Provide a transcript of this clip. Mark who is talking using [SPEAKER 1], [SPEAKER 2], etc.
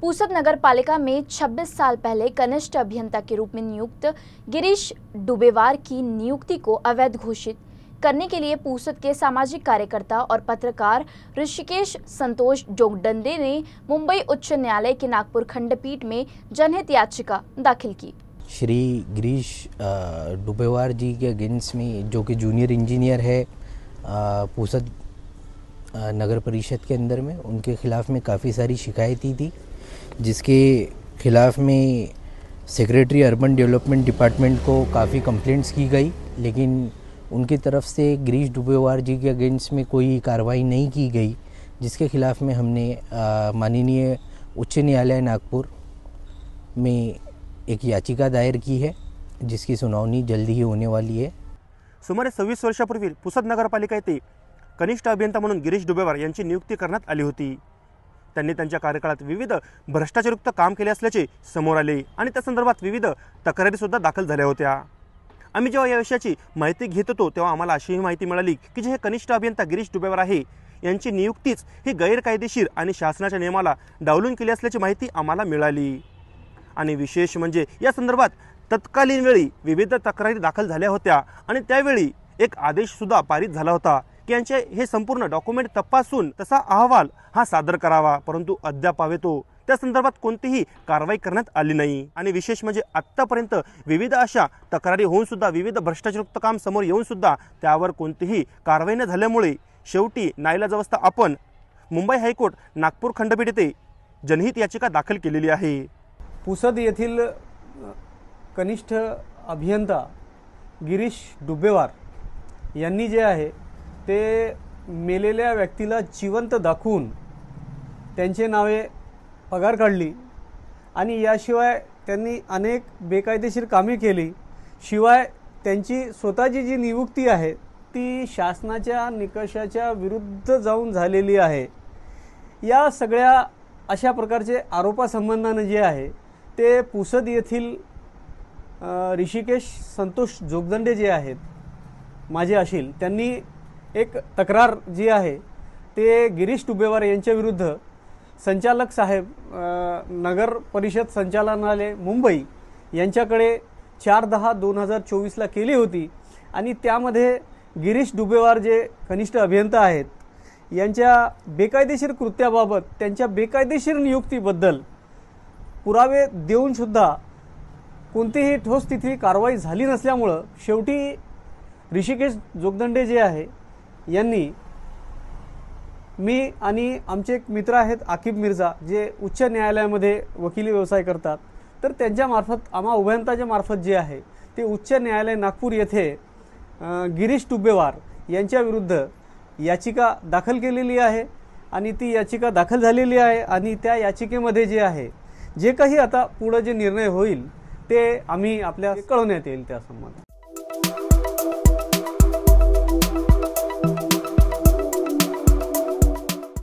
[SPEAKER 1] पूसद नगर पालिका में 26 साल पहले कनिष्ठ अभियंता के रूप में नियुक्त गिरीश डुबेवार की नियुक्ति को अवैध घोषित करने के लिए पूसद के सामाजिक कार्यकर्ता और पत्रकार ऋषिकेश संतोष जोगदंडे ने मुंबई उच्च न्यायालय के नागपुर खंडपीठ में जनहित याचिका दाखिल की।
[SPEAKER 2] श्री गिरीश डुबेवार जी के अगेंस्ट में, जो कि जूनियर इंजीनियर है पूसद नगर परिषद के अंदर में, उनके खिलाफ़ में काफ़ी सारी शिकायतें थी, जिसके खिलाफ़ में सेक्रेटरी अर्बन डेवलपमेंट डिपार्टमेंट को काफ़ी कंप्लेंट्स की गई, लेकिन उनकी तरफ से गिरीश डुबेवार जी के अगेंस्ट में कोई कार्रवाई नहीं की गई, जिसके खिलाफ़ में हमने माननीय उच्च न्यायालय नागपुर में एक याचिका दायर की है, जिसकी सुनावणी जल्दी ही होने वाली है।
[SPEAKER 3] सुमारे 26 वर्षापूर्वी पुसद नगरपालिका येथे कनिष्ठ अभियंता म्हणून गिरीश डुबेवार यांची नियुक्ती करण्यात आली होती। त्यांनी त्यांच्या कार्यकाळात विविध भ्रष्टाचारयुक्त काम केले असल्याचे समोर आले आणि त्या संदर्भात विविध तक्रारी सुद्धा दाखल झाल्या होत्या। आम्ही जेव्हा या विषयाची माहिती घेत होतो तेव्हा आम्हाला अशी माहिती मिळाली की जे कनिष्ठ अभियंता गिरीश डुबेवार आहे यांची नियुक्तीच ही गैरकायदेशीर आणि शासनाच्या नियमाला डावलून केली असल्याची माहिती आम्हाला मिळाली। आणि विशेष म्हणजे या संदर्भात तत्कालीन वेळी विविध तक्रारी दाखल झाल्या होत्या आणि त्यावेळी एक आदेश सुद्धा पारित झाला होता की यांचे हे संपूर्ण डॉक्युमेंट तपासून तसा अहवाल हा सादर करावा, परंतु अद्याप तो त्या संदर्भात कोणतीही कारवाई करण्यात आली नाही। आणि विशेष म्हणजे आतापर्यंत विविध अशा तक्रारी होऊन सुद्धा, विविध भ्रष्टाचारयुक्त काम समोर येऊन सुद्धा त्यावर कोणतीही कारवाई न झाल्यामुळे शेवटी नाईलाजावस्था आपण मुंबई हायकोर्ट नागपूर खंडपीठ येथे जनहित याचिका दाखल केलेली आहे।
[SPEAKER 4] पुसद येथील कनिष्ठ अभियंता गिरीश डुबेवार यांनी जे आहे ते मेलेल्या व्यक्तीला जिवंत दाखवून त्यांचे नावे पगार काढली आणि याशिवाय त्यांनी अनेक बेकायदेशीर कामे केली। शिवाय त्यांची स्वतःची जी नियुक्ती आहे ती शासनाच्या निकषाच्या विरुद्ध जाऊन झालेली आहे। या सगळ्या अशा प्रकारचे आरोपासंबंधाने जे आहे ते पुसद येथील ऋषिकेश संतोष जोगदंडे जे आहेत माझे अशील, त्यांनी एक तक्रार जी आहे ते गिरीश डुबेवार यांच्या विरुद्ध संचालक साहेब नगर परिषद संचालनालय मुंबई यांच्याकडे 4/10/2024 ला केली होती आणि त्यामध्ये गिरीश डुबेवार जे कनिष्ठ अभियंता आहेत यांच्या बेकायदेशीर कृत्याबाबत, त्यांच्या बेकायदेशीर नियुक्तीबद्दल पुरावे देऊन सुद्धा कोणतीही ठोस तिथली कारवाई झाली नसल्यामुळे शेवटी ऋषिकेश जोगदंडे जे आहे यांनी, मी आणि आमचे एक मित्र आहेत आकिब मिर्झा जे उच्च न्यायालयामध्ये वकिली व्यवसाय करतात, तर त्यांच्या मार्फत आम्हा उभयंताच्या मार्फत जे आहे ते उच्च न्यायालय नागपूर येथे गिरीश डुबेवार यांच्या विरुद्ध याचिका दाखल केलेली आहे आणि ती याचिका दाखल झालेली आहे आणि त्या याचिकेमध्ये जे आहे जे काही आता पुढे जे निर्णय होईल ते आम्ही आपल्या कळवण्यात येईल त्या संबंधात।